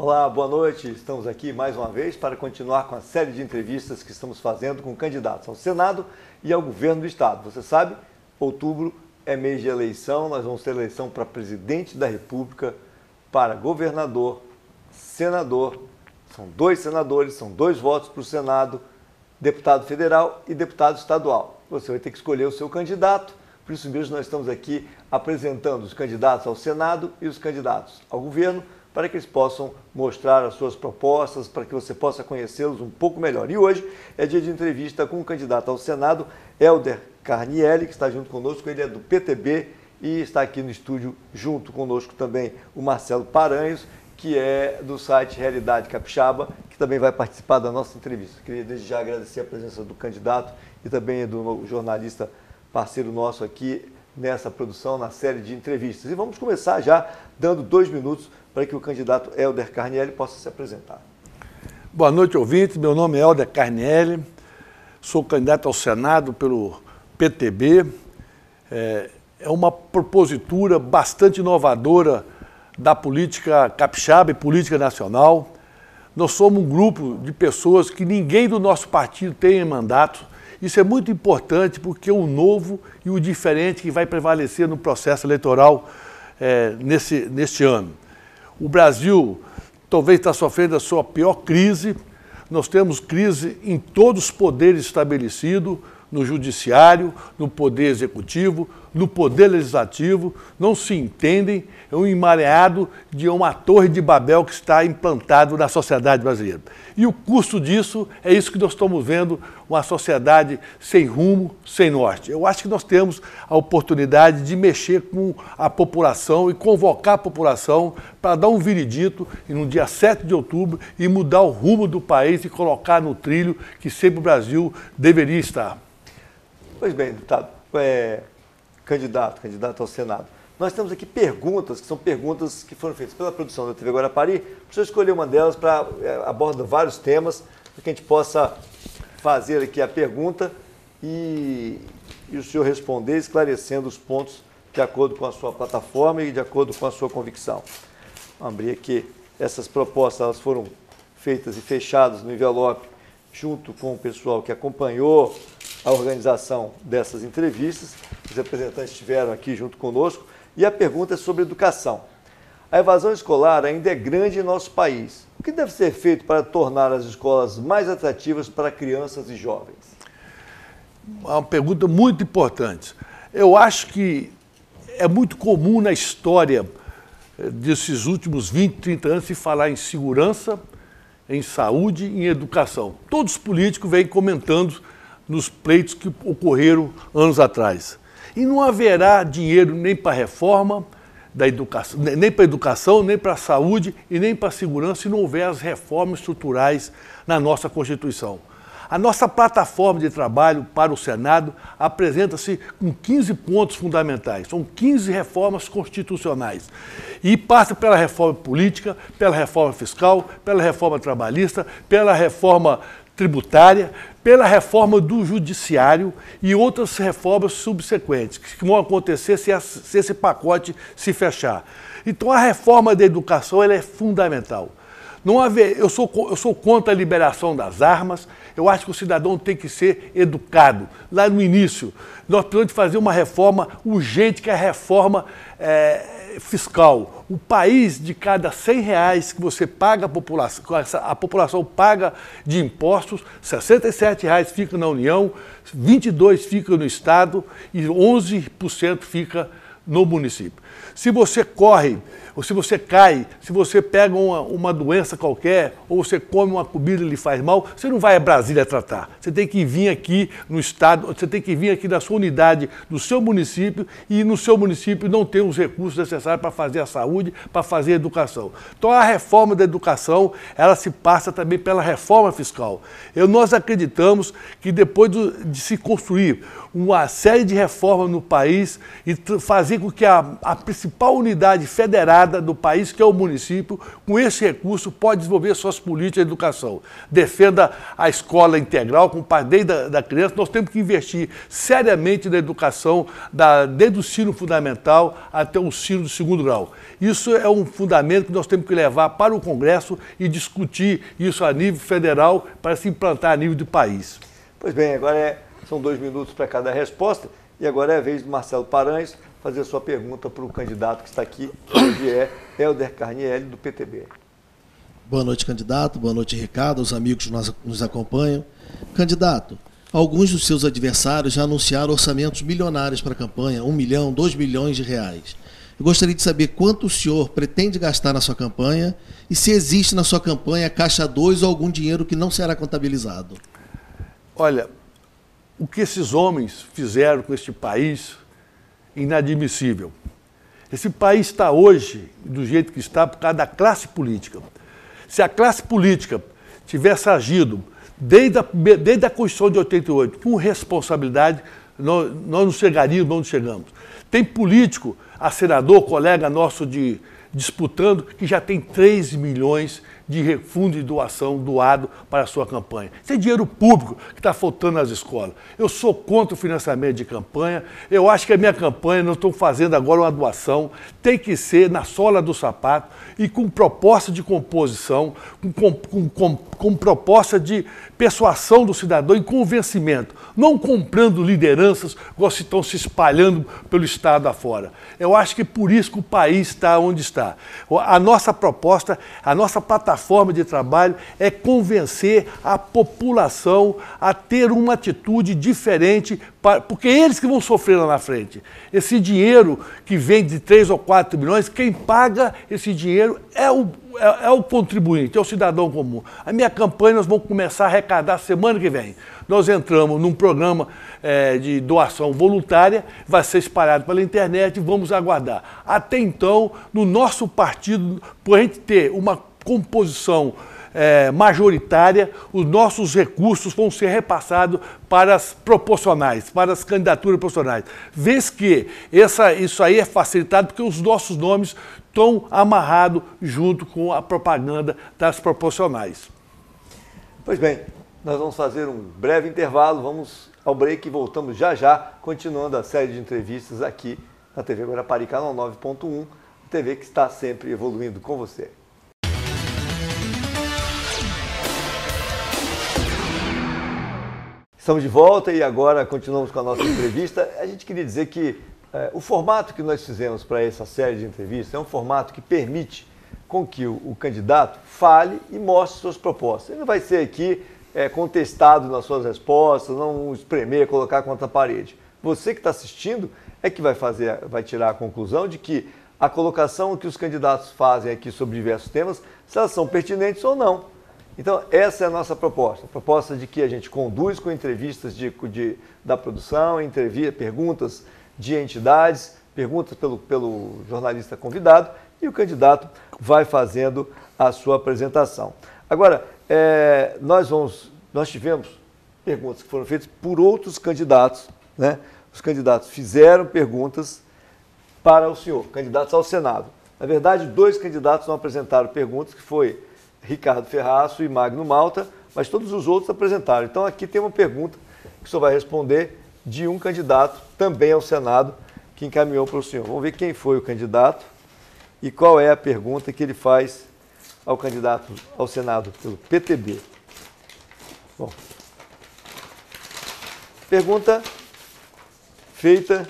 Olá, boa noite. Estamos aqui mais uma vez para continuar com a série de entrevistas que estamos fazendo com candidatos ao Senado e ao governo do Estado. Você sabe, outubro é mês de eleição, nós vamos ter eleição para presidente da República, para governador, senador, são 2 senadores, são 2 votos para o Senado, deputado federal e deputado estadual. Você vai ter que escolher o seu candidato, por isso mesmo nós estamos aqui apresentando os candidatos ao Senado e os candidatos ao governo, para que eles possam mostrar as suas propostas, para que você possa conhecê-los um pouco melhor. E hoje é dia de entrevista com o candidato ao Senado, Helder Carnielli, que está junto conosco, ele é do PTB e está aqui no estúdio junto conosco também o Marcelo Paranhos, que é do site Realidade Capixaba, que também vai participar da nossa entrevista. Queria desde já agradecer a presença do candidato e também do jornalista parceiro nosso aqui nessa produção, na série de entrevistas. E vamos começar já dando 2 minutos para que o candidato Helder Carnielli possa se apresentar. Boa noite, ouvintes. Meu nome é Helder Carnielli, sou candidato ao Senado pelo PTB. É uma propositura bastante inovadora da política capixaba e política nacional. Nós somos um grupo de pessoas que ninguém do nosso partido tem em mandato. Isso é muito importante porque é o novo e o diferente que vai prevalecer no processo eleitoral neste ano. O Brasil talvez está sofrendo a sua pior crise. Nós temos crise em todos os poderes estabelecidos, no judiciário, no poder executivo, no poder legislativo, não se entendem, é um emaranhado de uma torre de Babel que está implantado na sociedade brasileira. E o custo disso é isso que nós estamos vendo, uma sociedade sem rumo, sem norte. Eu acho que nós temos a oportunidade de mexer com a população e convocar a população para dar um veredito no dia 7 de outubro e mudar o rumo do país e colocar no trilho que sempre o Brasil deveria estar. Pois bem, deputado, candidato ao Senado. Nós temos aqui perguntas, que são perguntas que foram feitas pela produção da TV Guarapari. Precisa escolher uma delas para abordar vários temas, para que a gente possa fazer aqui a pergunta e o senhor responder, esclarecendo os pontos de acordo com a sua plataforma e de acordo com a sua convicção. Vamos abrir aqui. Essas propostas elas foram feitas e fechadas no envelope junto com o pessoal que acompanhou a organização dessas entrevistas. Os representantes estiveram aqui junto conosco. E a pergunta é sobre educação. A evasão escolar ainda é grande em nosso país. O que deve ser feito para tornar as escolas mais atrativas para crianças e jovens? Uma pergunta muito importante. Eu acho que é muito comum na história desses últimos 20, 30 anos se falar em segurança, em saúde e em educação. Todos os políticos vêm comentando nos pleitos que ocorreram anos atrás. E não haverá dinheiro nem para a reforma da educação, nem para a educação, nem para a saúde e nem para a segurança se não houver as reformas estruturais na nossa Constituição. A nossa plataforma de trabalho para o Senado apresenta-se com 15 pontos fundamentais. São 15 reformas constitucionais. E passa pela reforma política, pela reforma fiscal, pela reforma trabalhista, pela reforma tributária, pela reforma do judiciário e outras reformas subsequentes que vão acontecer se esse pacote se fechar. Então a reforma da educação ela é fundamental. Eu sou contra a liberação das armas, eu acho que o cidadão tem que ser educado. Lá no início, nós precisamos de fazer uma reforma urgente, que é a reforma fiscal. O país, de cada R$100 que você paga, a população paga de impostos, R$67 fica na União, 22% fica no Estado e 11% fica no município. Se você corre, ou se você cai, se você pega uma doença qualquer, ou você come uma comida e lhe faz mal, você não vai a Brasília tratar. Você tem que vir aqui no Estado, você tem que vir aqui na sua unidade, do seu município, e no seu município não tem os recursos necessários para fazer a saúde, para fazer a educação. Então a reforma da educação, ela se passa também pela reforma fiscal. Nós acreditamos que depois de se construir uma série de reformas no país e fazer fazer com que a principal unidade federada do país, que é o município, com esse recurso, pode desenvolver suas políticas de educação. Defenda a escola integral, desde da criança. Nós temos que investir seriamente na educação, desde o ensino fundamental até o ensino do segundo grau. Isso é um fundamento que nós temos que levar para o Congresso e discutir isso a nível federal para se implantar a nível do país. Pois bem, agora são 2 minutos para cada resposta e agora é a vez do Marcelo Paranhos fazer a sua pergunta para o candidato que está aqui, que hoje é Helder Carnielli, do PTB. Boa noite, candidato. Boa noite, Ricardo, aos amigos que nos acompanham. Candidato, alguns dos seus adversários já anunciaram orçamentos milionários para a campanha, 1 milhão, 2 milhões de reais. Eu gostaria de saber quanto o senhor pretende gastar na sua campanha e se existe na sua campanha Caixa 2 ou algum dinheiro que não será contabilizado. Olha, o que esses homens fizeram com este país, inadmissível. Esse país está hoje do jeito que está por causa da classe política. Se a classe política tivesse agido desde a Constituição de 88 com responsabilidade, nós não chegaríamos onde chegamos. Tem político, a senador, colega nosso disputando, que já tem 3 milhões de fundo de doação doado para a sua campanha. Isso é dinheiro público que está faltando nas escolas. Eu sou contra o financiamento de campanha. Eu acho que a minha campanha, não estou fazendo agora uma doação, tem que ser na sola do sapato e com proposta de composição, com proposta de persuasão do cidadão e convencimento, não comprando lideranças que estão se espalhando pelo estado afora. Eu acho que é por isso que o país está onde está. A nossa proposta, a nossa plataforma de trabalho é convencer a população a ter uma atitude diferente, porque eles que vão sofrer lá na frente. Esse dinheiro que vem de 3 ou 4 milhões, quem paga esse dinheiro é o contribuinte, é o cidadão comum. A minha campanha nós vamos começar a arrecadar semana que vem. Nós entramos num programa de doação voluntária, vai ser espalhado pela internet e vamos aguardar. Até então, no nosso partido, por a gente ter uma composição majoritária, os nossos recursos vão ser repassados para as proporcionais, para as candidaturas proporcionais. Vês que isso aí é facilitado porque os nossos nomes estão amarrados junto com a propaganda das proporcionais. Pois bem, nós vamos fazer um breve intervalo, vamos ao break e voltamos já já, continuando a série de entrevistas aqui na TV Guarapari, canal 9.1, TV que está sempre evoluindo com você. Estamos de volta e agora continuamos com a nossa entrevista. A gente queria dizer que o formato que nós fizemos para essa série de entrevistas é um formato que permite com que o candidato fale e mostre suas propostas. Ele não vai ser aqui contestado nas suas respostas, não espremer, colocar contra a parede. Você que está assistindo é que vai tirar a conclusão de que a colocação que os candidatos fazem aqui sobre diversos temas, se elas são pertinentes ou não. Então, essa é a nossa proposta. A proposta de que a gente conduz com entrevistas da produção, perguntas de entidades, perguntas pelo jornalista convidado e o candidato vai fazendo a sua apresentação. Agora, nós tivemos perguntas que foram feitas por outros candidatos, né? Os candidatos fizeram perguntas para o senhor, candidatos ao Senado. Na verdade, 2 candidatos não apresentaram perguntas, que foi Ricardo Ferraço e Magno Malta, mas todos os outros apresentaram. Então aqui tem uma pergunta que o senhor vai responder de um candidato também ao Senado que encaminhou para o senhor. Vamos ver quem foi o candidato e qual é a pergunta que ele faz ao candidato ao Senado pelo PTB. Bom, pergunta feita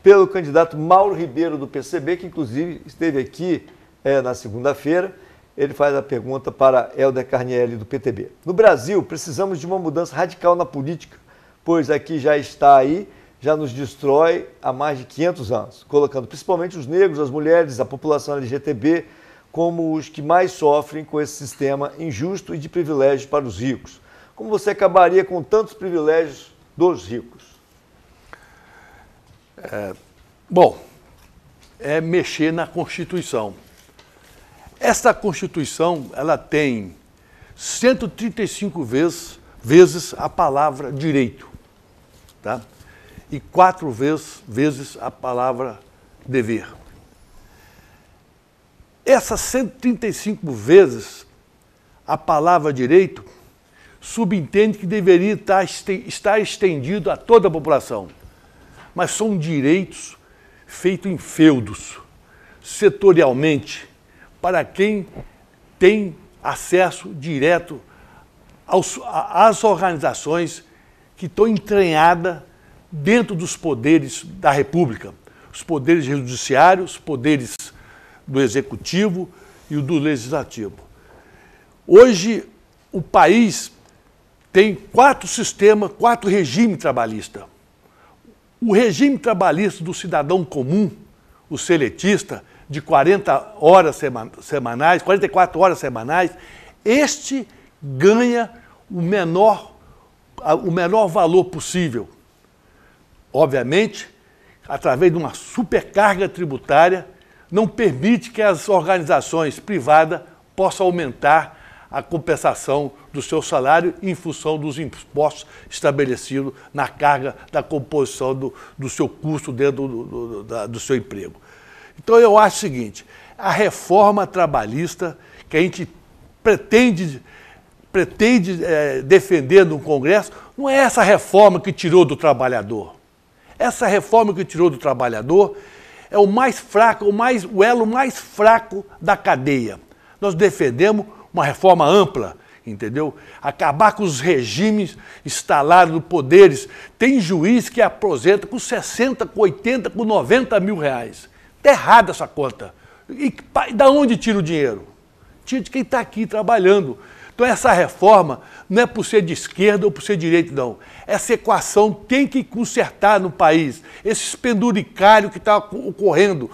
pelo candidato Mauro Ribeiro do PCB, que inclusive esteve aqui na segunda-feira. Ele faz a pergunta para Helder Carnielli do PTB. No Brasil, precisamos de uma mudança radical na política, pois aqui já nos destrói há mais de 500 anos, colocando principalmente os negros, as mulheres, a população LGTB como os que mais sofrem com esse sistema injusto e de privilégios para os ricos. Como você acabaria com tantos privilégios dos ricos? É mexer na Constituição. Esta Constituição, ela tem 135 vezes a palavra direito, tá? e 4 vezes a palavra dever. Essas 135 vezes a palavra direito subentende que deveria estar estendido a toda a população. Mas são direitos feitos em feudos, setorialmente, para quem tem acesso direto às organizações que estão entranhadas dentro dos poderes da República, os poderes judiciários, os poderes do Executivo e o do Legislativo. Hoje, o país tem 4 sistemas, 4 regimes trabalhistas. O regime trabalhista do cidadão comum, o seletista, de 40 horas semanais, 44 horas semanais, este ganha o menor valor possível. Obviamente, através de uma supercarga tributária, não permite que as organizações privadas possam aumentar a compensação do seu salário em função dos impostos estabelecidos na carga da composição do seu custo dentro do seu emprego. Então eu acho o seguinte, a reforma trabalhista que a gente pretende defender no Congresso, não é essa reforma que tirou do trabalhador. Essa reforma que tirou do trabalhador é o mais fraco, o elo mais fraco da cadeia. Nós defendemos uma reforma ampla, entendeu? Acabar com os regimes instalados de poderes. Tem juiz que aposenta com 60, com 80, com 90 mil reais. Está errada essa conta. E da onde tira o dinheiro? Tira de quem está aqui trabalhando. Então essa reforma não é por ser de esquerda ou por ser de direita, não. Essa equação tem que consertar no país. Esse penduricário que está ocorrendo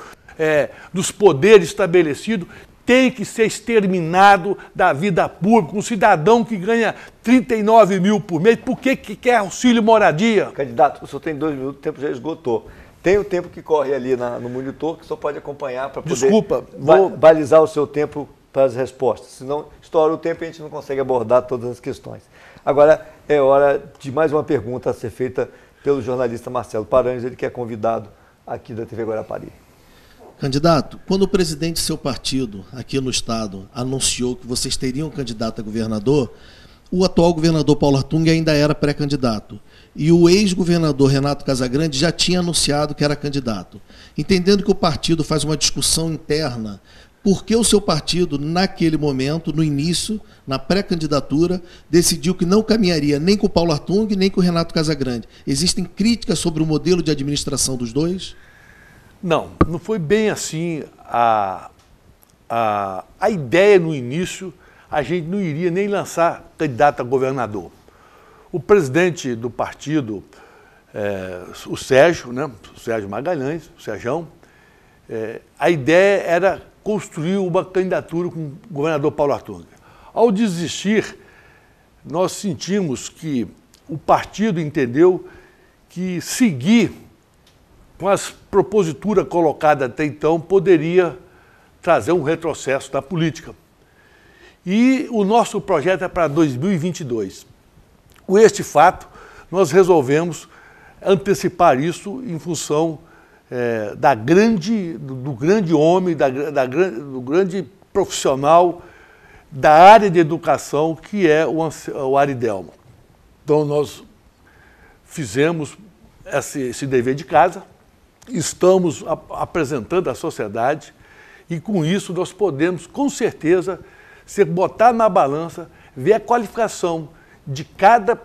dos poderes estabelecidos tem que ser exterminado da vida pública. Um cidadão que ganha 39 mil por mês, por que quer auxílio moradia? Candidato, o senhor tem 2 minutos, o tempo já esgotou. Tem o tempo que corre ali no monitor, que o senhor pode acompanhar para poder balizar o seu tempo para as respostas. Senão, estoura o tempo e a gente não consegue abordar todas as questões. Agora, é hora de mais uma pergunta a ser feita pelo jornalista Marcelo Paranhos, ele que é convidado aqui da TV Guarapari. Candidato, quando o presidente do seu partido, aqui no estado, anunciou que vocês teriam candidato a governador, o atual governador Paulo Artung ainda era pré-candidato. E o ex-governador Renato Casagrande já tinha anunciado que era candidato. Entendendo que o partido faz uma discussão interna, por que o seu partido, naquele momento, no início, na pré-candidatura, decidiu que não caminharia nem com o Paulo Artung, nem com o Renato Casagrande? Existem críticas sobre o modelo de administração dos dois? Não, não foi bem assim. A ideia no início, a gente não iria nem lançar candidato a governador. O presidente do partido, o Sérgio, né, o Sérgio Magalhães, o Sérgio, a ideia era construir uma candidatura com o governador Paulo Artung. Ao desistir, nós sentimos que o partido entendeu que seguir com as proposituras colocadas até então poderia trazer um retrocesso na política. E o nosso projeto é para 2022. Com este fato, nós resolvemos antecipar isso em função do grande homem, do grande profissional da área de educação, que é o Aridelmo. Então, nós fizemos esse dever de casa, estamos apresentando à sociedade e, com isso, nós podemos, com certeza, botar na balança, ver a qualificação de cada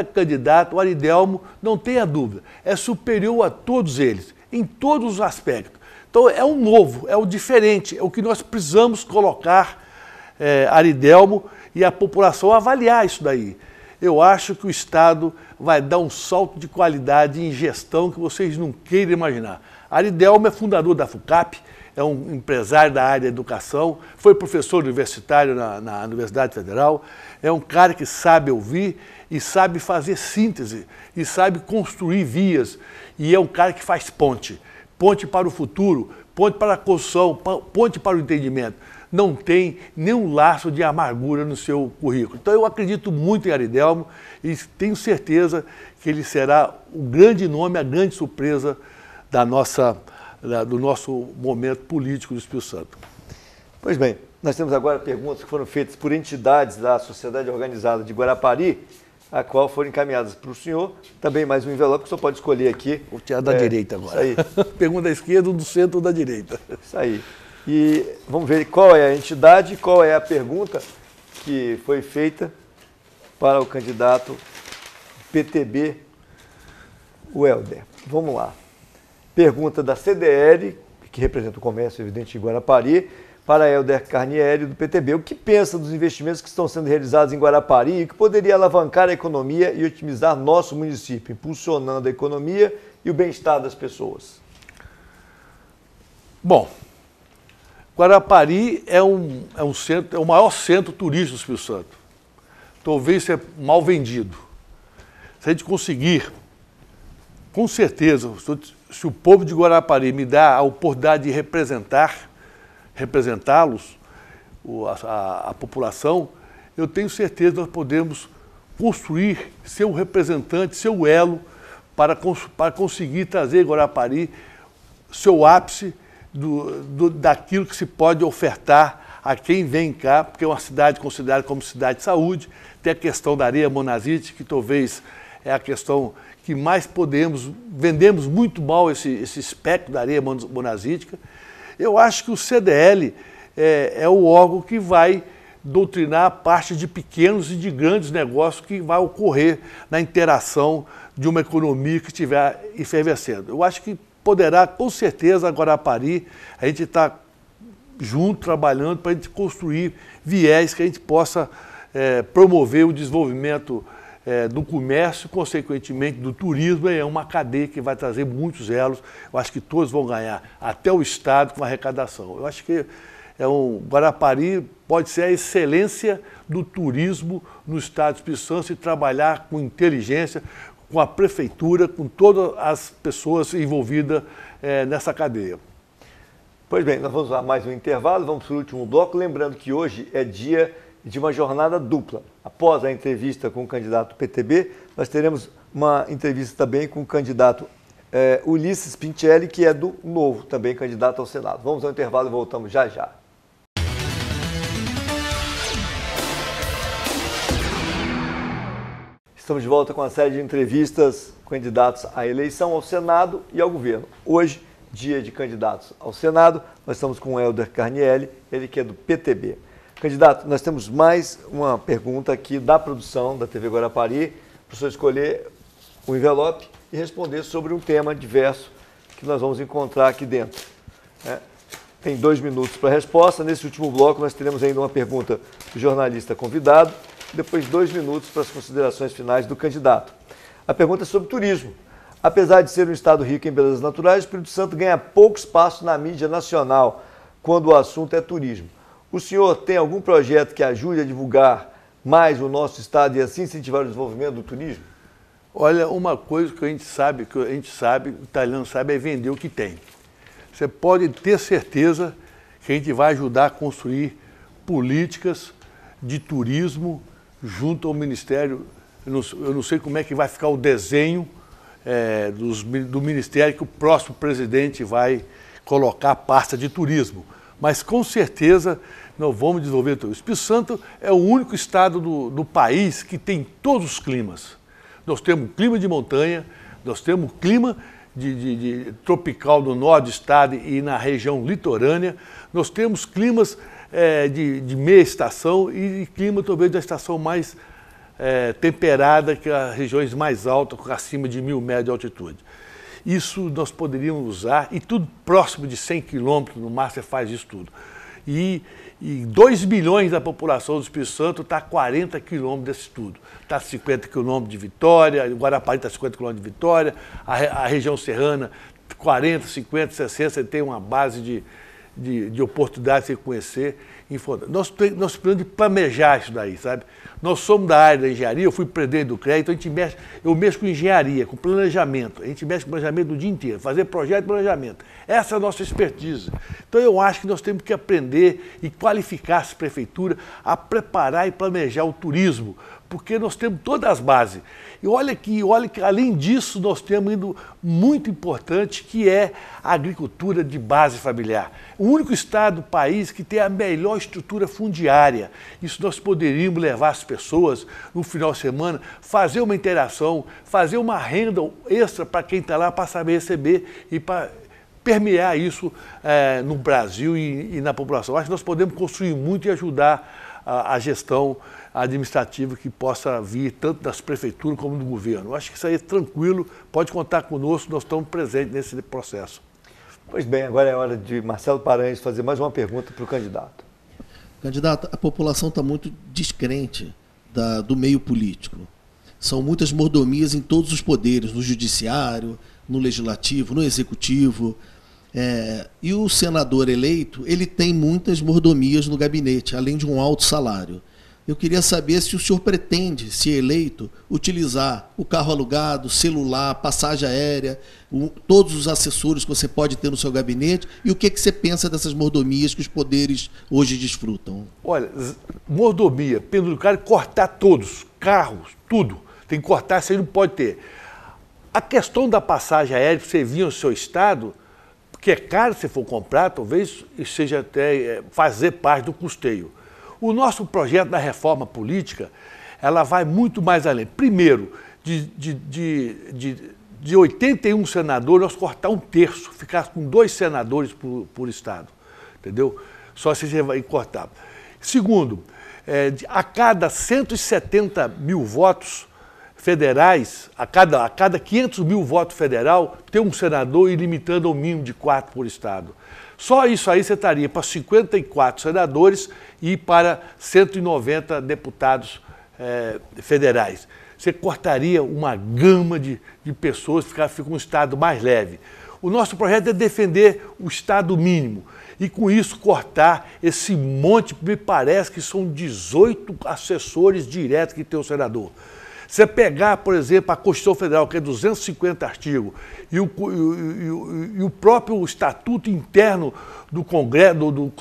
candidato. O Aridelmo, não tenha dúvida, é superior a todos eles, em todos os aspectos. Então, é o novo, é o diferente, é o que nós precisamos colocar Aridelmo e a população avaliar isso daí. Eu acho que o Estado vai dar um salto de qualidade em gestão que vocês não queiram imaginar. Aridelmo é fundador da FUCAP, é um empresário da área da educação, foi professor universitário na Universidade Federal, é um cara que sabe ouvir e sabe fazer síntese, e sabe construir vias, e é um cara que faz ponte para o futuro, ponte para a construção, ponte para o entendimento. não tem nenhum laço de amargura no seu currículo. Então eu acredito muito em Aridelmo e tenho certeza que ele será o grande nome, a grande surpresa do nosso momento político do Espírito Santo. Pois bem, nós temos agora perguntas que foram feitas por entidades da Sociedade Organizada de Guarapari, a qual foram encaminhadas para o senhor. Também mais um envelope que o senhor pode escolher aqui. Vou tirar da direita agora. Isso aí. Pergunta da esquerda, do centro ou da direita. Isso aí. E vamos ver qual é a entidade, qual é a pergunta que foi feita para o candidato PTB, o Helder. Vamos lá. Pergunta da CDL, que representa o comércio evidente de Guarapari, para Helder Carnieri, do PTB. O que pensa dos investimentos que estão sendo realizados em Guarapari e que poderia alavancar a economia e otimizar nosso município, impulsionando a economia e o bem-estar das pessoas? Bom, Guarapari é o maior centro turístico do Espírito Santo. Talvez seja mal vendido. Se a gente conseguir, com certeza, se o povo de Guarapari me dá a oportunidade de representá-los, a população, eu tenho certeza que nós podemos construir seu representante, seu elo, para conseguir trazer Guarapari seu ápice daquilo que se pode ofertar a quem vem cá, porque é uma cidade considerada como cidade de saúde. Tem a questão da areia monazite, que talvez é a questão que mais vendemos muito mal esse espectro da areia monazítica. Eu acho que o CDL é o órgão que vai doutrinar a parte de pequenos e de grandes negócios que vai ocorrer na interação de uma economia que estiver efervescendo. Eu acho que poderá, com certeza, Guarapari, a gente está junto, trabalhando para a gente construir viés que a gente possa promover o desenvolvimento do comércio, consequentemente do turismo. É uma cadeia que vai trazer muitos elos. Eu acho que todos vão ganhar, até o Estado com a arrecadação. Eu acho que Guarapari pode ser a excelência do turismo no Estado do Espírito Santo e trabalhar com inteligência, com a prefeitura, com todas as pessoas envolvidas nessa cadeia. Pois bem, nós vamos a mais um intervalo, vamos para o último bloco, lembrando que hoje é dia de uma jornada dupla. Após a entrevista com o candidato PTB, nós teremos uma entrevista também com o candidato Ulisses Pintelli, que é do Novo, também candidato ao Senado. Vamos ao intervalo e voltamos já já. Estamos de volta com a série de entrevistas com candidatos à eleição, ao Senado e ao governo. Hoje, dia de candidatos ao Senado, nós estamos com o Helder Carnieri, ele que é do PTB. Candidato, nós temos mais uma pergunta aqui da produção da TV Guarapari, para o senhor escolher o envelope e responder sobre um tema diverso que nós vamos encontrar aqui dentro. Tem 2 minutos para a resposta. Nesse último bloco, nós teremos ainda uma pergunta do jornalista convidado, depois 2 minutos para as considerações finais do candidato. A pergunta é sobre turismo. Apesar de ser um estado rico em belezas naturais, o Espírito Santo ganha pouco espaço na mídia nacional quando o assunto é turismo. O senhor tem algum projeto que ajude a divulgar mais o nosso estado e assim incentivar o desenvolvimento do turismo? Olha, uma coisa que a gente sabe, o italiano sabe, é vender o que tem. Você pode ter certeza que a gente vai ajudar a construir políticas de turismo junto ao Ministério. Eu não sei como é que vai ficar o desenho do Ministério que o próximo presidente vai colocar a pasta de turismo. Mas com certeza nós vamos desenvolver tudo. O Espírito Santo é o único estado do país que tem todos os climas. Nós temos clima de montanha, nós temos clima de tropical no norte do estado e na região litorânea, nós temos climas de meia estação e clima talvez da estação mais temperada, que as regiões mais altas, acima de 1.000 metros de altitude. Isso nós poderíamos usar, e tudo próximo de 100 quilômetros, no mar você faz isso tudo. E 2 milhões da população do Espírito Santo está a 40 quilômetros desse tudo. Está a 50 quilômetros de Vitória, Guarapari está a 50 quilômetros de Vitória, a região serrana 40, 50, 60, você tem uma base de oportunidades de conhecer. Nós precisamos de planejar isso daí, sabe? Nós somos da área da engenharia, eu fui presidente do CREA, então eu mexo com engenharia, com planejamento. A gente mexe com planejamento o dia inteiro, fazer projeto e planejamento. Essa é a nossa expertise. Então eu acho que nós temos que aprender e qualificar as prefeituras a preparar e planejar o turismo, porque nós temos todas as bases. E olha que além disso, nós temos indo muito importante, que é a agricultura de base familiar. O único estado do país que tem a melhor estrutura fundiária. Isso nós poderíamos levar as pessoas no final de semana, fazer uma interação, fazer uma renda extra para quem está lá para saber receber e para permear isso no Brasil e na população. Acho que nós podemos construir muito e ajudar a gestão administrativa que possa vir tanto das prefeituras como do governo. Eu acho que isso aí é tranquilo, pode contar conosco, nós estamos presentes nesse processo. Pois bem, agora é hora de Marcelo Paranhos fazer mais uma pergunta para o candidato. Candidato, a população está muito descrente do meio político. São muitas mordomias em todos os poderes, no judiciário, no legislativo, no executivo. E o senador eleito, ele tem muitas mordomias no gabinete, além de um alto salário. Eu queria saber se o senhor pretende, se eleito, utilizar o carro alugado, celular, passagem aérea, todos os assessores que você pode ter no seu gabinete, e o que você pensa dessas mordomias que os poderes hoje desfrutam? Olha, mordomia, penduricário, cortar todos, carros, tudo. Tem que cortar, isso aí não pode ter. A questão da passagem aérea, para você vir ao seu estado, porque é caro se for comprar, talvez seja até fazer parte do custeio. O nosso projeto da reforma política, ela vai muito mais além. Primeiro, de 81 senadores, nós cortar um terço, ficar com 2 senadores por estado, entendeu? Só se você vai cortar. Segundo, a cada 170 mil votos federais, a cada 500 mil votos federal, ter um senador e limitando ao mínimo de 4 por estado. Só isso aí você estaria para 54 senadores e para 190 deputados federais. Você cortaria uma gama de pessoas, fica um Estado mais leve. O nosso projeto é defender o Estado mínimo e, com isso, cortar esse monte, me parece que são 18 assessores diretos que tem o senador. Você pegar, por exemplo, a Constituição Federal, que é 250 artigos, e o próprio Estatuto Interno do Congresso,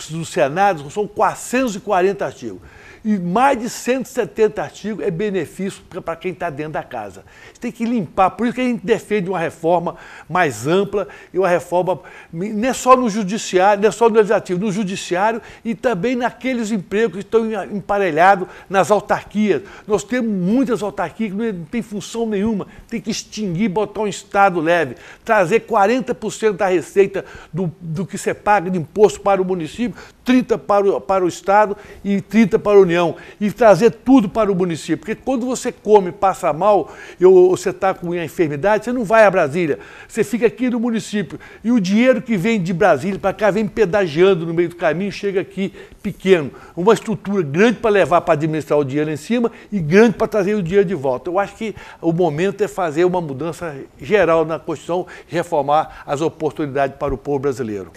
do Senado, são 440 artigos. E mais de 170 artigos é benefício para quem está dentro da casa. Você tem que limpar, por isso que a gente defende uma reforma mais ampla e uma reforma, não é só no judiciário, não é só no legislativo, no judiciário e também naqueles empregos que estão emparelhados nas autarquias. Nós temos muitas autarquias que não tem função nenhuma, tem que extinguir, botar um Estado leve, trazer 40% da receita do que você paga de imposto para o município, 30% para o Estado e 30% para a União. E trazer tudo para o município. Porque quando você come, passa mal, você está com uma enfermidade, você não vai a Brasília. Você fica aqui no município. E o dinheiro que vem de Brasília para cá vem pedagiando no meio do caminho, chega aqui pequeno. Uma estrutura grande para levar para administrar o dinheiro em cima e grande para trazer o dinheiro de volta. Eu acho que o momento é fazer uma mudança geral na Constituição e reformar as oportunidades para o povo brasileiro.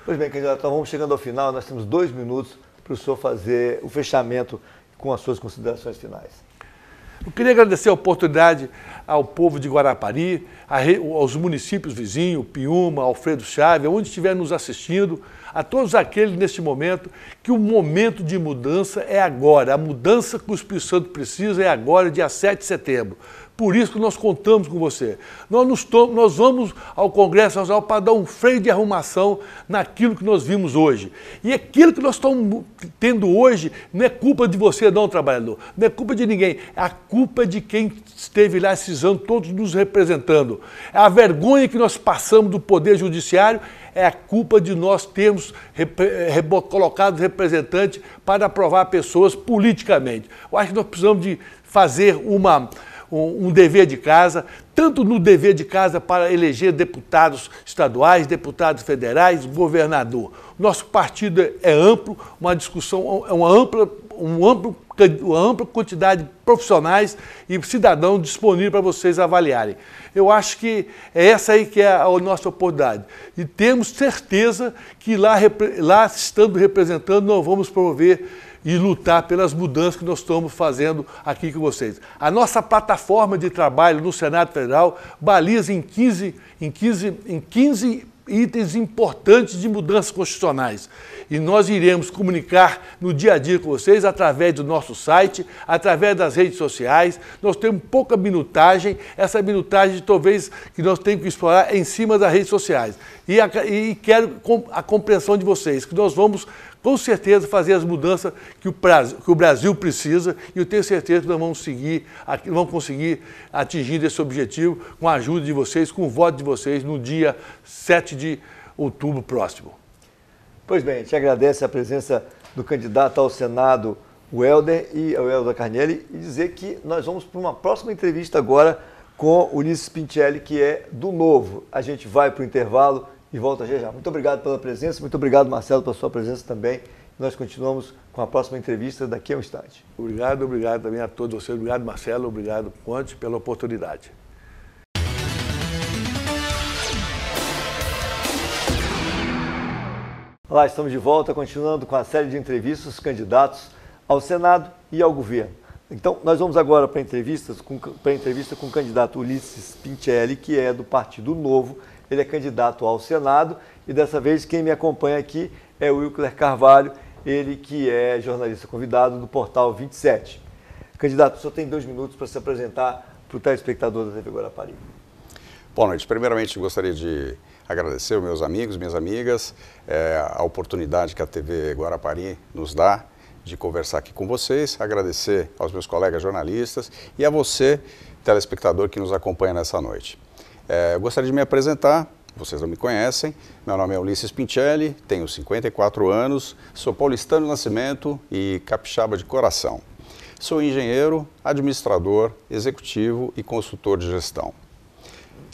Pois bem, candidato, então vamos chegando ao final, nós temos 2 minutos para o senhor fazer o fechamento com as suas considerações finais. Eu queria agradecer a oportunidade ao povo de Guarapari, aos municípios vizinhos, Piúma, Alfredo Chaves, onde estiver nos assistindo, a todos aqueles neste momento, que o momento de mudança é agora. A mudança que o Espírito Santo precisa é agora, dia 7 de setembro. Por isso que nós contamos com você. Nós vamos ao Congresso Nacional para dar um freio de arrumação naquilo que nós vimos hoje. E aquilo que nós estamos tendo hoje não é culpa de você, não, trabalhador. Não é culpa de ninguém. É a culpa de quem esteve lá esses anos, todos nos representando. É a vergonha que nós passamos do Poder Judiciário, é a culpa de nós termos colocado representantes para aprovar pessoas politicamente. Eu acho que nós precisamos de fazer um dever de casa, tanto no dever de casa para eleger deputados estaduais, deputados federais, governador. Nosso partido é amplo, uma discussão, uma ampla quantidade de profissionais e cidadãos disponíveis para vocês avaliarem. Eu acho que é essa aí que é a nossa oportunidade. E temos certeza que lá estando representando, nós vamos promover e lutar pelas mudanças que nós estamos fazendo aqui com vocês. A nossa plataforma de trabalho no Senado Federal baliza em 15 itens importantes de mudanças constitucionais. E nós iremos comunicar no dia a dia com vocês através do nosso site, através das redes sociais. Nós temos pouca minutagem, essa minutagem talvez que nós temos que explorar em cima das redes sociais. E quero a compreensão de vocês, que nós vamos com certeza fazer as mudanças que o Brasil precisa, e eu tenho certeza que nós vamos conseguir atingir esse objetivo com a ajuda de vocês, com o voto de vocês no dia 7 de outubro próximo. Pois bem, a gente agradece a presença do candidato ao Senado, o Helder Carnielli, e dizer que nós vamos para uma próxima entrevista agora com o Ulisses Pintielli, que é do Novo. A gente vai para o intervalo e volta já já. Muito obrigado pela presença, muito obrigado, Marcelo, pela sua presença também. Nós continuamos com a próxima entrevista daqui a um instante. Obrigado também a todos vocês. Obrigado, Marcelo, obrigado, Conte, pela oportunidade. Olá, estamos de volta, continuando com a série de entrevistas dos candidatos ao Senado e ao governo. Então, nós vamos agora para a entrevista com o candidato Ulisses Pintielli, que é do Partido Novo. Ele é candidato ao Senado e dessa vez quem me acompanha aqui é o Wilker Carvalho, ele que é jornalista convidado do Portal 27. Candidato, o senhor tem 2 minutos para se apresentar para o telespectador da TV Guarapari. Boa noite. Primeiramente, gostaria de agradecer aos meus amigos, minhas amigas, a oportunidade que a TV Guarapari nos dá de conversar aqui com vocês, agradecer aos meus colegas jornalistas e a você, telespectador, que nos acompanha nessa noite. Eu gostaria de me apresentar, vocês não me conhecem, meu nome é Ulisses Pintielli, tenho 54 anos, sou paulistano de nascimento e capixaba de coração. Sou engenheiro, administrador, executivo e consultor de gestão.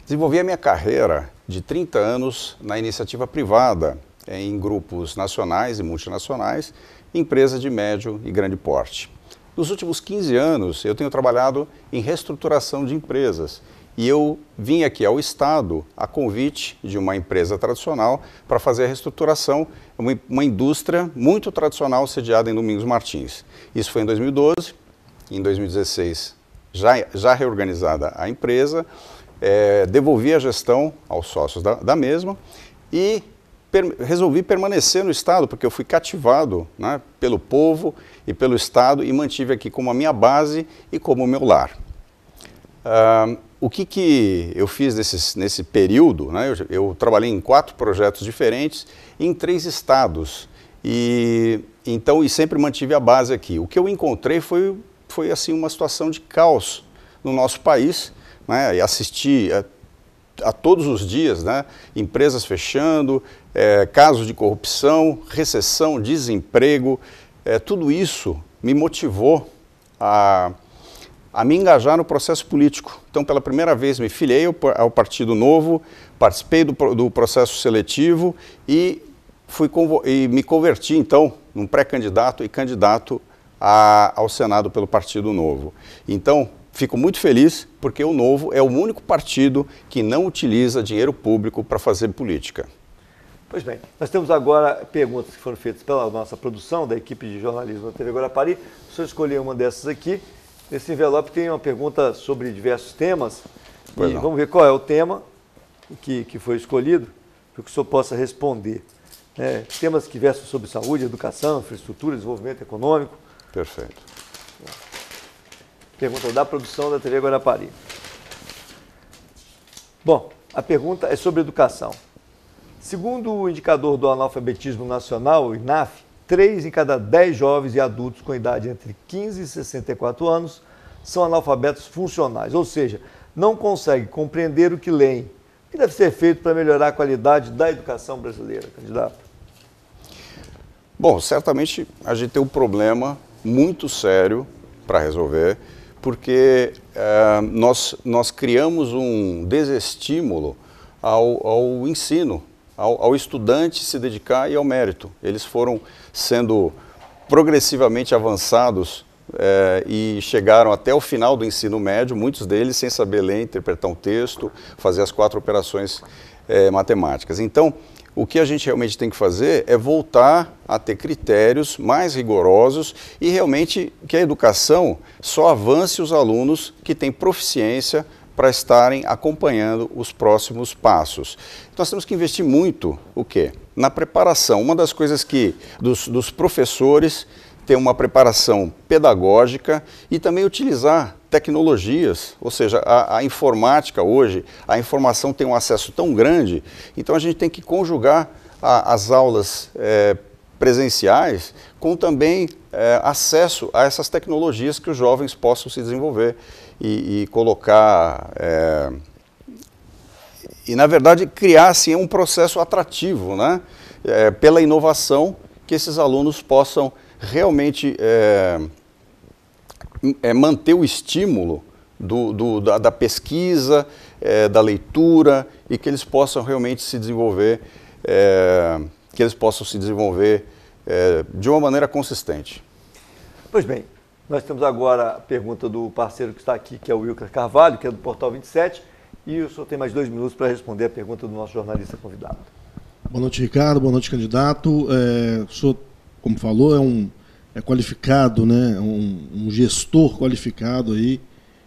Desenvolvi a minha carreira de 30 anos na iniciativa privada, em grupos nacionais e multinacionais, empresas de médio e grande porte. Nos últimos 15 anos, eu tenho trabalhado em reestruturação de empresas, e eu vim aqui ao Estado a convite de uma empresa tradicional para fazer a reestruturação, uma indústria muito tradicional sediada em Domingos Martins. Isso foi em 2012, em 2016 já reorganizada a empresa, devolvi a gestão aos sócios da mesma e resolvi permanecer no Estado, porque eu fui cativado, né, pelo povo e pelo Estado e mantive aqui como a minha base e como o meu lar. O que eu fiz nesse período, né? Eu trabalhei em 4 projetos diferentes em 3 estados e sempre mantive a base aqui. O que eu encontrei foi assim uma situação de caos no nosso país, né? E assisti a todos os dias, né? Empresas fechando, casos de corrupção, recessão, desemprego, tudo isso me motivou a me engajar no processo político. Então, pela primeira vez, me filiei ao Partido Novo, participei do processo seletivo e me converti, então, num pré-candidato e candidato ao Senado pelo Partido Novo. Então, fico muito feliz porque o Novo é o único partido que não utiliza dinheiro público para fazer política. Pois bem, nós temos agora perguntas que foram feitas pela nossa produção, da equipe de jornalismo da TV Guarapari. O senhor escolheu uma dessas aqui. Nesse envelope tem uma pergunta sobre diversos temas. E vamos ver qual é o tema que foi escolhido, para que o senhor possa responder. Temas que versam sobre saúde, educação, infraestrutura, desenvolvimento econômico. Perfeito. Pergunta da produção da TV Guarapari. Bom, a pergunta é sobre educação. Segundo o indicador do analfabetismo nacional, o INAF, 3 em cada 10 jovens e adultos com idade entre 15 e 64 anos são analfabetos funcionais, ou seja, não conseguem compreender o que leem. O que deve ser feito para melhorar a qualidade da educação brasileira, candidato? Bom, certamente a gente tem um problema muito sério para resolver, porque nós criamos um desestímulo ao ensino, ao estudante se dedicar e ao mérito. Eles foram sendo progressivamente avançados e chegaram até o final do ensino médio, muitos deles sem saber ler, interpretar um texto, fazer as 4 operações matemáticas. Então, o que a gente realmente tem que fazer é voltar a ter critérios mais rigorosos e realmente que a educação só avance os alunos que têm proficiência para estarem acompanhando os próximos passos. Nós temos que investir muito, o quê? Na preparação. Uma das coisas que dos professores ter uma preparação pedagógica e também utilizar tecnologias, ou seja, a informática hoje, a informação tem um acesso tão grande, então a gente tem que conjugar as aulas presenciais com também acesso a essas tecnologias que os jovens possam se desenvolver e colocar, e na verdade criar assim, um processo atrativo, né? Pela inovação, que esses alunos possam realmente manter o estímulo da pesquisa, da leitura e que eles possam realmente se desenvolver, de uma maneira consistente. Pois bem, nós temos agora a pergunta do parceiro que está aqui, que é o Wilker Carvalho, que é do Portal 27, e o senhor tem mais 2 minutos para responder a pergunta do nosso jornalista convidado. Boa noite, Ricardo. Boa noite, candidato. O senhor, como falou, é qualificado, né? Um gestor qualificado aí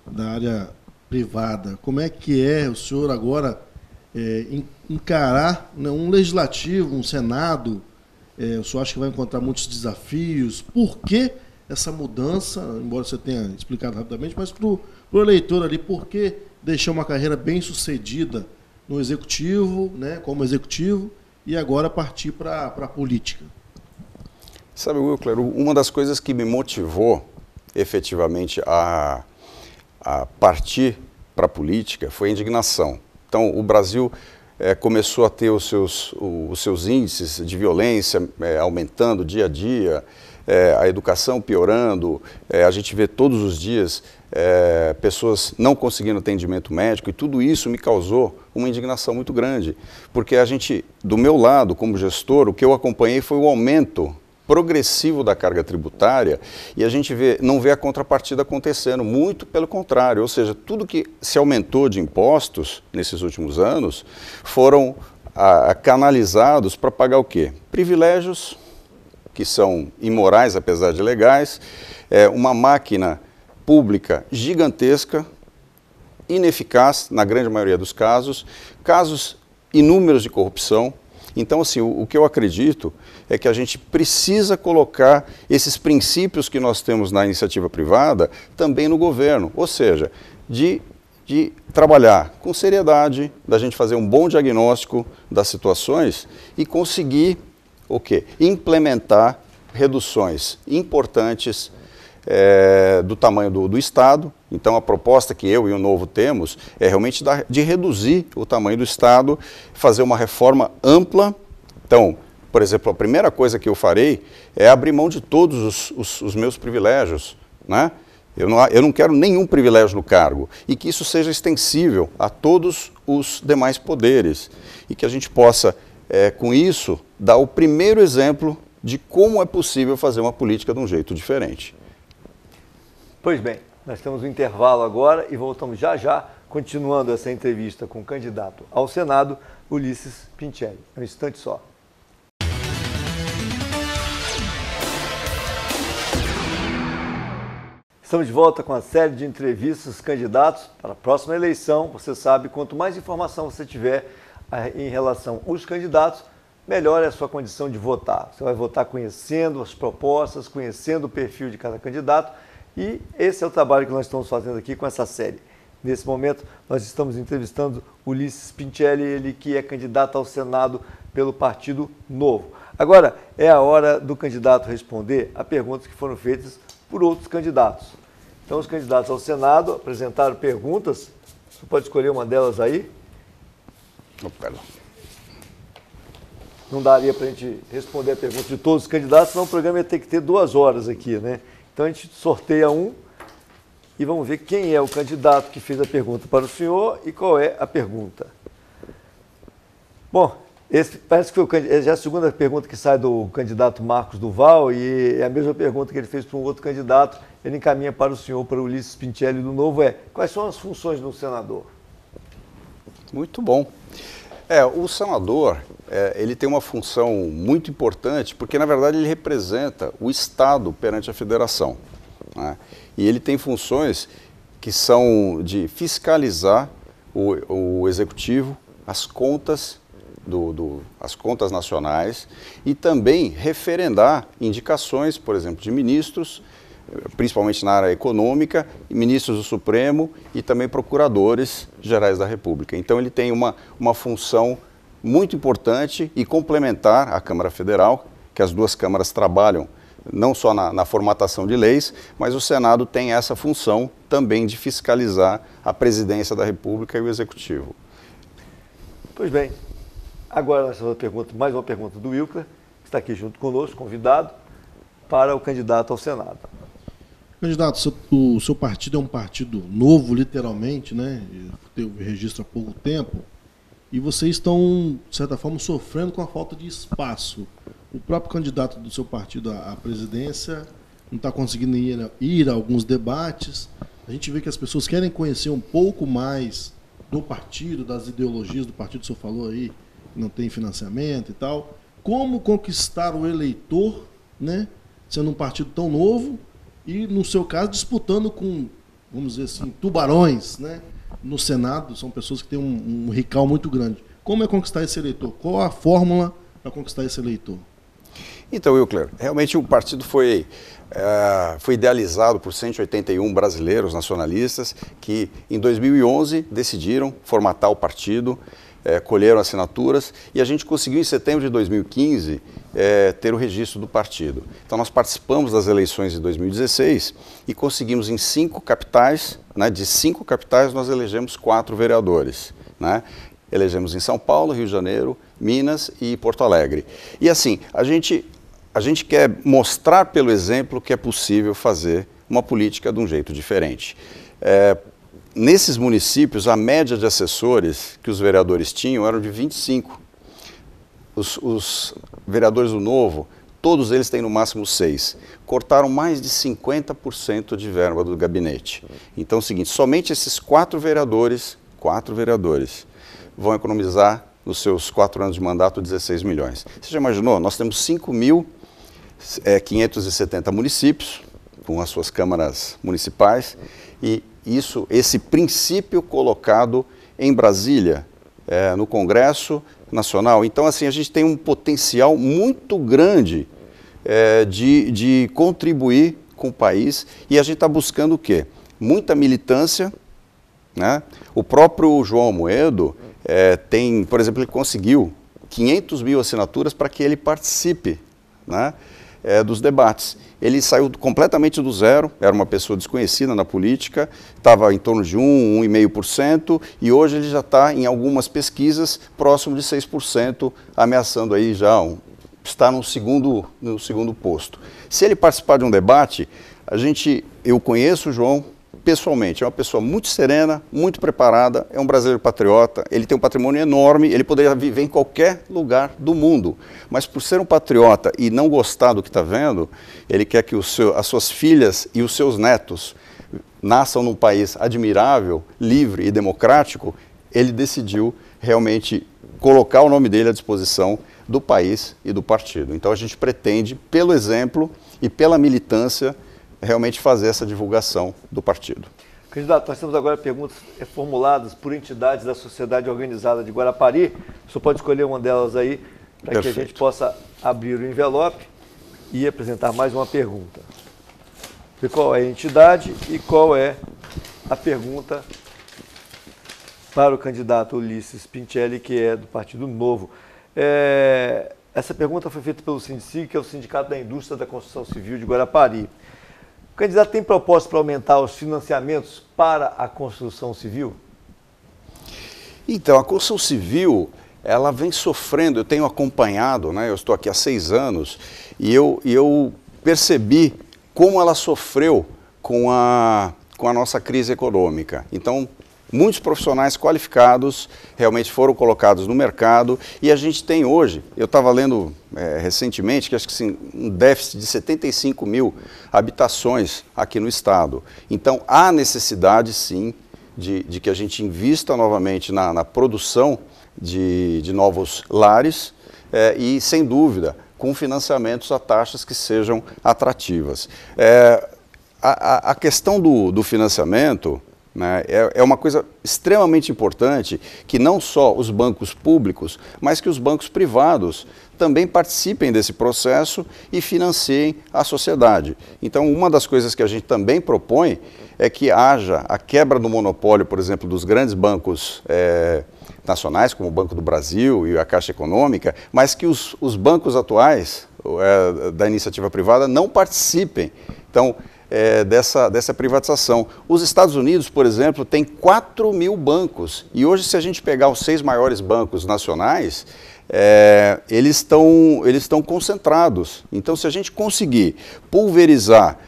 da área privada. Como é que o senhor agora encarar, né, um legislativo, um Senado? O senhor acha que vai encontrar muitos desafios? Por que essa mudança, embora você tenha explicado rapidamente, mas para o eleitor ali, por que deixar uma carreira bem sucedida no executivo, né, como executivo, e agora partir para a política? Sabe, Wilker, uma das coisas que me motivou efetivamente a partir para a política foi a indignação. Então, o Brasil começou a ter os seus índices de violência aumentando dia a dia, a educação piorando, a gente vê todos os dias pessoas não conseguindo atendimento médico, e tudo isso me causou uma indignação muito grande, porque a gente, do meu lado, como gestor, o que eu acompanhei foi o aumento progressivo da carga tributária, e a gente não vê a contrapartida acontecendo, muito pelo contrário, ou seja, tudo que se aumentou de impostos nesses últimos anos foram canalizados para pagar o quê? Privilégios que são imorais, apesar de legais, uma máquina pública gigantesca, ineficaz na grande maioria dos casos inúmeros de corrupção. Então, assim, o que eu acredito é que a gente precisa colocar esses princípios que nós temos na iniciativa privada também no governo, ou seja, de trabalhar com seriedade, da gente fazer um bom diagnóstico das situações e conseguir o quê? Implementar reduções importantes do tamanho do Estado. Então, a proposta que eu e o Novo temos é realmente de reduzir o tamanho do Estado, fazer uma reforma ampla. Então, por exemplo, a primeira coisa que eu farei é abrir mão de todos os meus privilégios, né? Eu não quero nenhum privilégio no cargo, e que isso seja extensível a todos os demais poderes, e que a gente possa, com isso, dar o primeiro exemplo de como é possível fazer uma política de um jeito diferente. Pois bem, nós temos um intervalo agora e voltamos já já, continuando essa entrevista com o candidato ao Senado, Ulisses Pincelli. Um instante só. Estamos de volta com a série de entrevistas candidatos para a próxima eleição. Você sabe, quanto mais informação você tiver em relação aos candidatos, melhor é a sua condição de votar. Você vai votar conhecendo as propostas, conhecendo o perfil de cada candidato, e esse é o trabalho que nós estamos fazendo aqui com essa série. Nesse momento, nós estamos entrevistando Ulisses Pincelli, ele que é candidato ao Senado pelo Partido Novo. Agora, é a hora do candidato responder a perguntas que foram feitas por outros candidatos. Então, os candidatos ao Senado apresentaram perguntas. Você pode escolher uma delas aí? Não daria para a gente responder a pergunta de todos os candidatos, senão o programa ia ter que ter 2 horas aqui, né? Então, a gente sorteia um e vamos ver quem é o candidato que fez a pergunta para o senhor e qual é a pergunta. Bom, Parece que foi já é a segunda pergunta que sai do candidato Marcos Duval e é a mesma pergunta que ele fez para um outro candidato. Ele encaminha para o senhor, para o Ulisses Pintielli do Novo, quais são as funções do senador? Muito bom. O senador, ele tem uma função muito importante, porque na verdade ele representa o Estado perante a Federação, né? E ele tem funções que são de fiscalizar o Executivo, as contas as contas nacionais e também referendar indicações, por exemplo, de ministros, principalmente na área econômica, ministros do Supremo e também procuradores gerais da República. Então ele tem uma função muito importante e complementar à Câmara Federal, que as duas câmaras trabalham não só na formatação de leis, mas o Senado tem essa função também de fiscalizar a Presidência da República e o Executivo. Pois bem. Agora nós temos mais uma pergunta do Wilker, que está aqui junto conosco, convidado, para o candidato ao Senado. Candidato, o seu partido é um partido novo, literalmente, né? Teve registro há pouco tempo, e vocês estão, de certa forma, sofrendo com a falta de espaço. O próprio candidato do seu partido à presidência não está conseguindo ir a alguns debates. A gente vê que as pessoas querem conhecer um pouco mais do partido, das ideologias do partido, o senhor falou aí, não tem financiamento e tal. Como conquistar o eleitor, né, sendo um partido tão novo e, no seu caso, disputando com, vamos dizer assim, tubarões, né, no Senado, são pessoas que têm um rical muito grande. Como é conquistar esse eleitor? Qual a fórmula para conquistar esse eleitor? Então, Wilker, realmente o partido foi idealizado por 181 brasileiros nacionalistas que, em 2011, decidiram formatar o partido, colheram assinaturas e a gente conseguiu, em setembro de 2015, ter o registro do partido. Então, nós participamos das eleições de 2016 e conseguimos em 5 capitais, né, de 5 capitais nós elegemos 4 vereadores, né? Elegemos em São Paulo, Rio de Janeiro, Minas e Porto Alegre. E assim, a gente quer mostrar pelo exemplo que é possível fazer uma política de um jeito diferente. Nesses municípios, a média de assessores que os vereadores tinham eram de 25. Os vereadores do Novo, todos eles têm no máximo 6. Cortaram mais de 50% de verba do gabinete. Então é o seguinte, somente esses 4 vereadores vão economizar nos seus 4 anos de mandato 16 milhões. Você já imaginou? Nós temos 5.570 municípios com as suas câmaras municipais e esse princípio colocado em Brasília, no Congresso Nacional. Então, assim, a gente tem um potencial muito grande de contribuir com o país e a gente está buscando o quê? Muita militância, né? O próprio João Amoedo tem, por exemplo, ele conseguiu 500 mil assinaturas para que ele participe, né, dos debates. Ele saiu completamente do zero, era uma pessoa desconhecida na política, estava em torno de 1,5% e hoje ele já está em algumas pesquisas próximo de 6%, ameaçando aí já estar no segundo posto. Se ele participar de um debate, eu conheço o João pessoalmente, é uma pessoa muito serena, muito preparada, é um brasileiro patriota, ele tem um patrimônio enorme, ele poderia viver em qualquer lugar do mundo, mas por ser um patriota e não gostar do que está vendo, ele quer que as suas filhas e os seus netos nasçam num país admirável, livre e democrático. Ele decidiu realmente colocar o nome dele à disposição do país e do partido. Então a gente pretende, pelo exemplo e pela militância, realmente fazer essa divulgação do partido. Candidato, nós temos agora perguntas formuladas por entidades da sociedade organizada de Guarapari. O senhor pode escolher uma delas aí, para que a gente possa abrir o envelope e apresentar mais uma pergunta. E qual é a entidade e qual é a pergunta para o candidato Ulisses Pintielli, que é do Partido Novo. Essa pergunta foi feita pelo SINDICIG, que é o Sindicato da Indústria da Construção Civil de Guarapari. O candidato tem proposta para aumentar os financiamentos para a construção civil? Então, a construção civil, ela vem sofrendo, eu tenho acompanhado, né, eu estou aqui há 6 anos, e eu percebi como ela sofreu com a nossa crise econômica. Então, Muitos profissionais qualificados realmente foram colocados no mercado e a gente tem hoje, eu estava lendo recentemente, que acho que sim, um déficit de 75 mil habitações aqui no estado. Então há necessidade sim de que a gente invista novamente na produção de novos lares e sem dúvida com financiamentos a taxas que sejam atrativas. A questão do financiamento, né, é uma coisa extremamente importante que não só os bancos públicos, mas que os bancos privados também participem desse processo e financiem a sociedade. Então, uma das coisas que a gente também propõe é que haja a quebra do monopólio, por exemplo, dos grandes bancos nacionais, como o Banco do Brasil e a Caixa Econômica, mas que os bancos atuais da iniciativa privada não participem. Então, dessa privatização. Os Estados Unidos, por exemplo, tem 4 mil bancos e hoje, se a gente pegar os 6 maiores bancos nacionais, eles estão concentrados. Então, se a gente conseguir pulverizar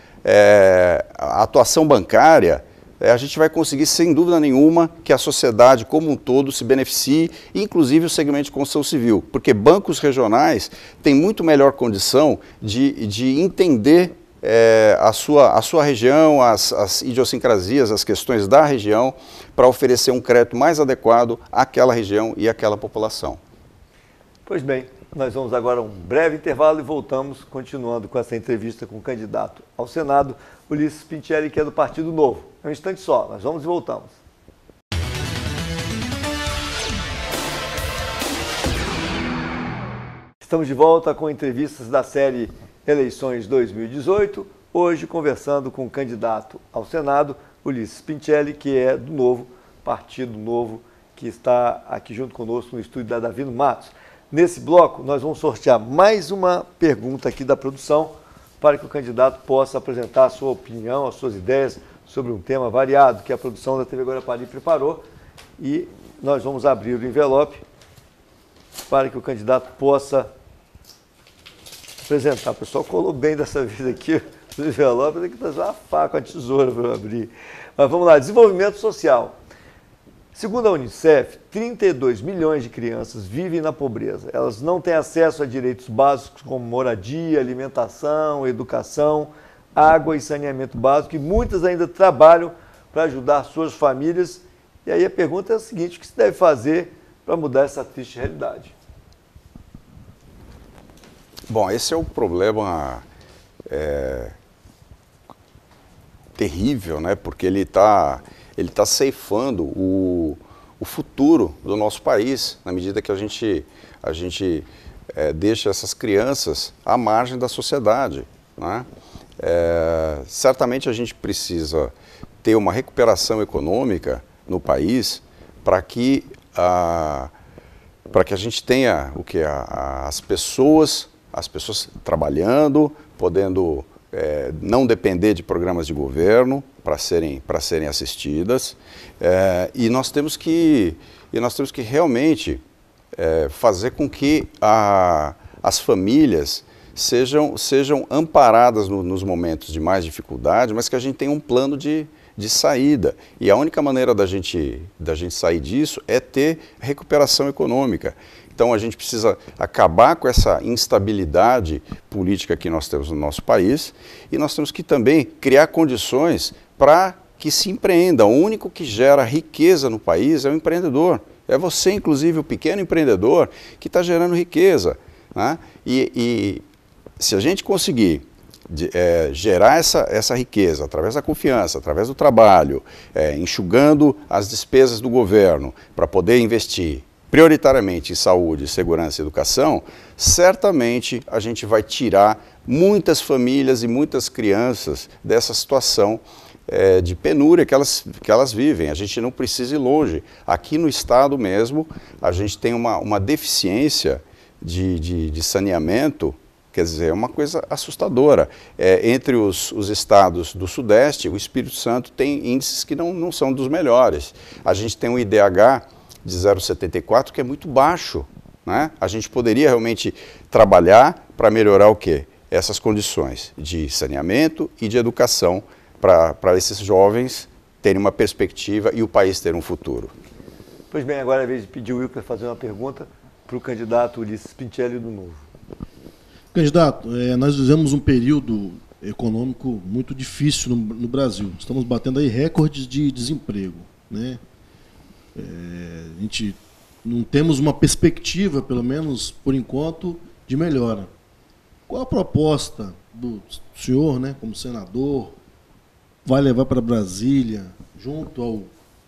a atuação bancária, a gente vai conseguir, sem dúvida nenhuma, que a sociedade como um todo se beneficie, inclusive o segmento de construção civil, porque bancos regionais têm muito melhor condição de entender a sua região, as idiosincrasias, as questões da região, para oferecer um crédito mais adequado àquela região e àquela população. Pois bem, nós vamos agora a um breve intervalo e voltamos, continuando com essa entrevista com o candidato ao Senado, Ulisses Pintielli, que é do Partido Novo. É um instante só, nós vamos e voltamos. Estamos de volta com entrevistas da série Eleições 2018, hoje conversando com o candidato ao Senado, Ulisses Pintielli, que é do Novo, Partido Novo, que está aqui junto conosco no estúdio da Davino Matos. Nesse bloco, nós vamos sortear mais uma pergunta aqui da produção para que o candidato possa apresentar a sua opinião, as suas ideias sobre um tema variado que a produção da TV Guarapari preparou e nós vamos abrir o envelope para que o candidato possa apresentar. O pessoal colou bem dessa vez aqui no envelope, tem que trazer uma faca, uma tesoura para eu abrir. Mas vamos lá, desenvolvimento social. Segundo a Unicef, 32 milhões de crianças vivem na pobreza. Elas não têm acesso a direitos básicos como moradia, alimentação, educação, água e saneamento básico, e muitas ainda trabalham para ajudar suas famílias. E aí a pergunta é a seguinte: o que se deve fazer para mudar essa triste realidade? Bom, esse é um problema terrível, né? Porque ele tá ceifando o futuro do nosso país, na medida que a gente deixa essas crianças à margem da sociedade, né? Certamente a gente precisa ter uma recuperação econômica no país para que a gente tenha as pessoas trabalhando, podendo não depender de programas de governo para serem assistidas, e nós temos que realmente fazer com que as famílias sejam amparadas nos momentos de mais dificuldade, mas que a gente tenha um plano de saída. E a única maneira da gente sair disso é ter recuperação econômica. Então a gente precisa acabar com essa instabilidade política que nós temos no nosso país e nós temos que também criar condições para que se empreenda. O único que gera riqueza no país é o empreendedor. É você, inclusive, o pequeno empreendedor, que está gerando riqueza, né? E se a gente conseguir gerar essa riqueza através da confiança, através do trabalho, enxugando as despesas do governo para poder investir prioritariamente em saúde, segurança e educação, certamente a gente vai tirar muitas famílias e muitas crianças dessa situação de penúria que elas vivem. A gente não precisa ir longe. Aqui no estado mesmo, a gente tem uma deficiência de saneamento, quer dizer, é uma coisa assustadora. Entre os estados do Sudeste, o Espírito Santo tem índices que não são dos melhores. A gente tem um IDH de 0,74, que é muito baixo, né? A gente poderia realmente trabalhar para melhorar o quê? Essas condições de saneamento e de educação para esses jovens terem uma perspectiva e o país ter um futuro. Pois bem, agora é a vez de pedir o Wilker fazer uma pergunta para o candidato Ulisses Pintelli do Novo. Candidato, nós vivemos um período econômico muito difícil no Brasil. Estamos batendo aí recordes de desemprego, né? A gente não temos uma perspectiva, pelo menos por enquanto, de melhora. Qual a proposta do senhor, né, como senador, vai levar para Brasília, junto ao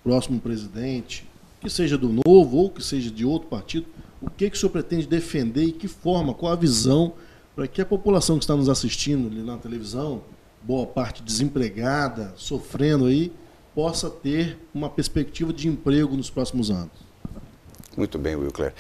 próximo presidente, que seja do Novo ou que seja de outro partido, o que o senhor pretende defender e que forma, qual a visão para que a população que está nos assistindo ali na televisão, boa parte desempregada, sofrendo aí, possa ter uma perspectiva de emprego nos próximos anos? Muito bem, Wilker.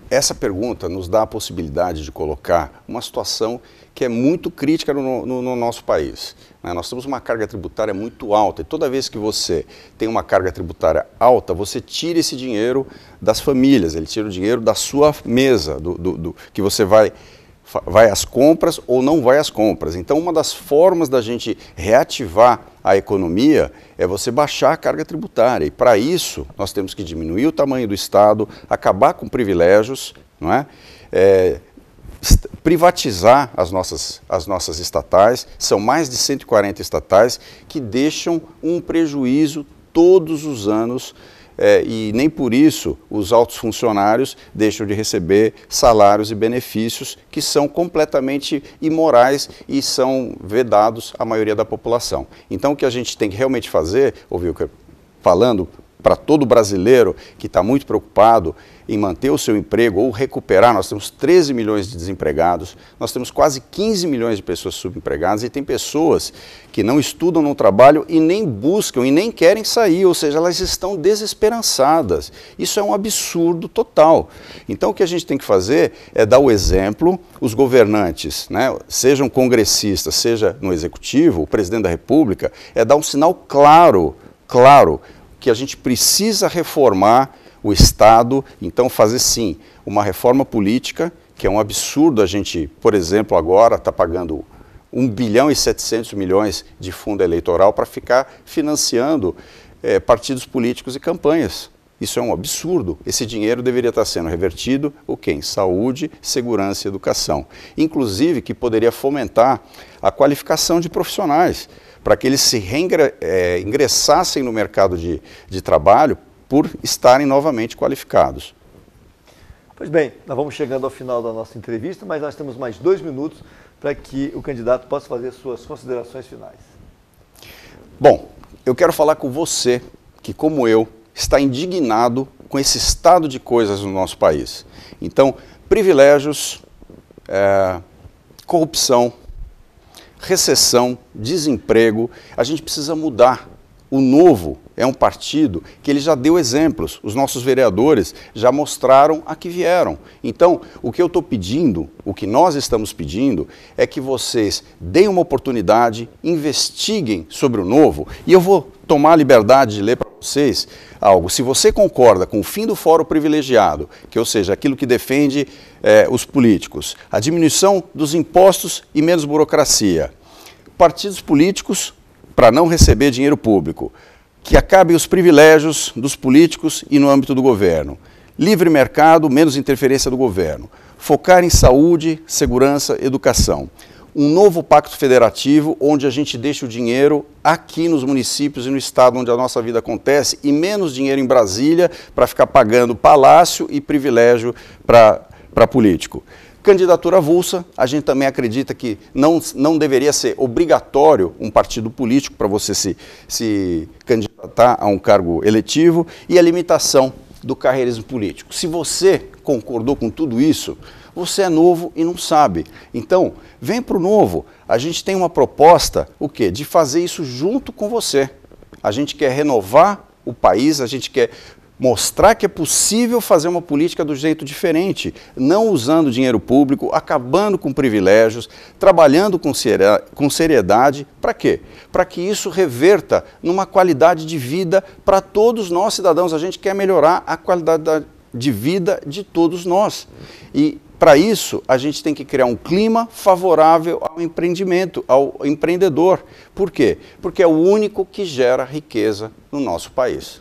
Essa pergunta nos dá a possibilidade de colocar uma situação que é muito crítica no nosso país. Nós temos uma carga tributária muito alta e toda vez que você tem uma carga tributária alta, você tira esse dinheiro das famílias, ele tira o dinheiro da sua mesa, que você vai às compras ou não vai às compras. Então, uma das formas da gente reativar a economia é você baixar a carga tributária. E, para isso, nós temos que diminuir o tamanho do Estado, acabar com privilégios, não é? Privatizar as nossas estatais. São mais de 140 estatais que deixam um prejuízo todos os anos. E nem por isso os altos funcionários deixam de receber salários e benefícios que são completamente imorais e são vedados à maioria da população. Então o que a gente tem que realmente fazer, ouviu, falando para todo brasileiro que está muito preocupado em manter o seu emprego ou recuperar, nós temos 13 milhões de desempregados, nós temos quase 15 milhões de pessoas subempregadas e tem pessoas que não estudam, não trabalham e nem buscam e nem querem sair, ou seja, elas estão desesperançadas. Isso é um absurdo total. Então o que a gente tem que fazer é dar o exemplo, os governantes, né, sejam congressistas, seja no executivo, o presidente da República, é dar um sinal claro que a gente precisa reformar o Estado, então fazer sim uma reforma política, que é um absurdo a gente, por exemplo, agora está pagando 1 bilhão e 700 milhões de fundo eleitoral para ficar financiando partidos políticos e campanhas. Isso é um absurdo. Esse dinheiro deveria estar sendo revertido em saúde, segurança e educação. Inclusive que poderia fomentar a qualificação de profissionais, para que eles se ingressassem no mercado de trabalho por estarem novamente qualificados. Pois bem, nós vamos chegando ao final da nossa entrevista, mas nós temos mais 2 minutos para que o candidato possa fazer suas considerações finais. Bom, eu quero falar com você, que como eu, está indignado com esse estado de coisas no nosso país. Então, privilégios, corrupção, recessão, desemprego, a gente precisa mudar. O Novo é um partido que ele já deu exemplos, os nossos vereadores já mostraram a que vieram. Então, o que eu estou pedindo, o que nós estamos pedindo, é que vocês deem uma oportunidade, investiguem sobre o Novo, e eu vou tomar a liberdade de ler para vocês algo. Se você concorda com o fim do fórum privilegiado, ou seja, aquilo que defende os políticos, a diminuição dos impostos e menos burocracia, partidos políticos para não receber dinheiro público, que acabem os privilégios dos políticos e no âmbito do governo, livre mercado, menos interferência do governo, focar em saúde, segurança, educação, um novo pacto federativo onde a gente deixa o dinheiro aqui nos municípios e no estado onde a nossa vida acontece e menos dinheiro em Brasília para ficar pagando palácio e privilégio para político. Candidatura avulsa, a gente também acredita que não deveria ser obrigatório um partido político para você se candidatar a um cargo eletivo e a limitação do carreirismo político. Se você concordou com tudo isso, você é novo e não sabe. Então, vem para o Novo. A gente tem uma proposta, de fazer isso junto com você. A gente quer renovar o país, a gente quer mostrar que é possível fazer uma política do jeito diferente, não usando dinheiro público, acabando com privilégios, trabalhando com seriedade. Para quê? Para que isso reverta numa qualidade de vida para todos nós cidadãos. A gente quer melhorar a qualidade de vida de todos nós. E para isso a gente tem que criar um clima favorável ao empreendimento, ao empreendedor. Por quê? Porque é o único que gera riqueza no nosso país.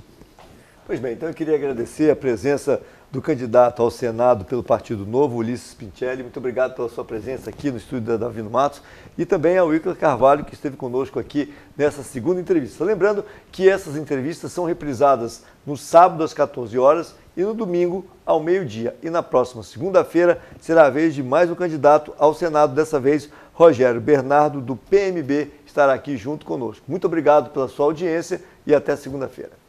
Pois bem, então eu queria agradecer a presença do candidato ao Senado pelo Partido Novo, Ulisses Pincelli. Muito obrigado pela sua presença aqui no estúdio da Davino Matos e também ao Ícaro Carvalho, que esteve conosco aqui nessa segunda entrevista. Lembrando que essas entrevistas são reprisadas no sábado às 14 horas e no domingo ao meio-dia. E na próxima segunda-feira será a vez de mais um candidato ao Senado, dessa vez Rogério Bernardo, do PMB, estará aqui junto conosco. Muito obrigado pela sua audiência e até segunda-feira.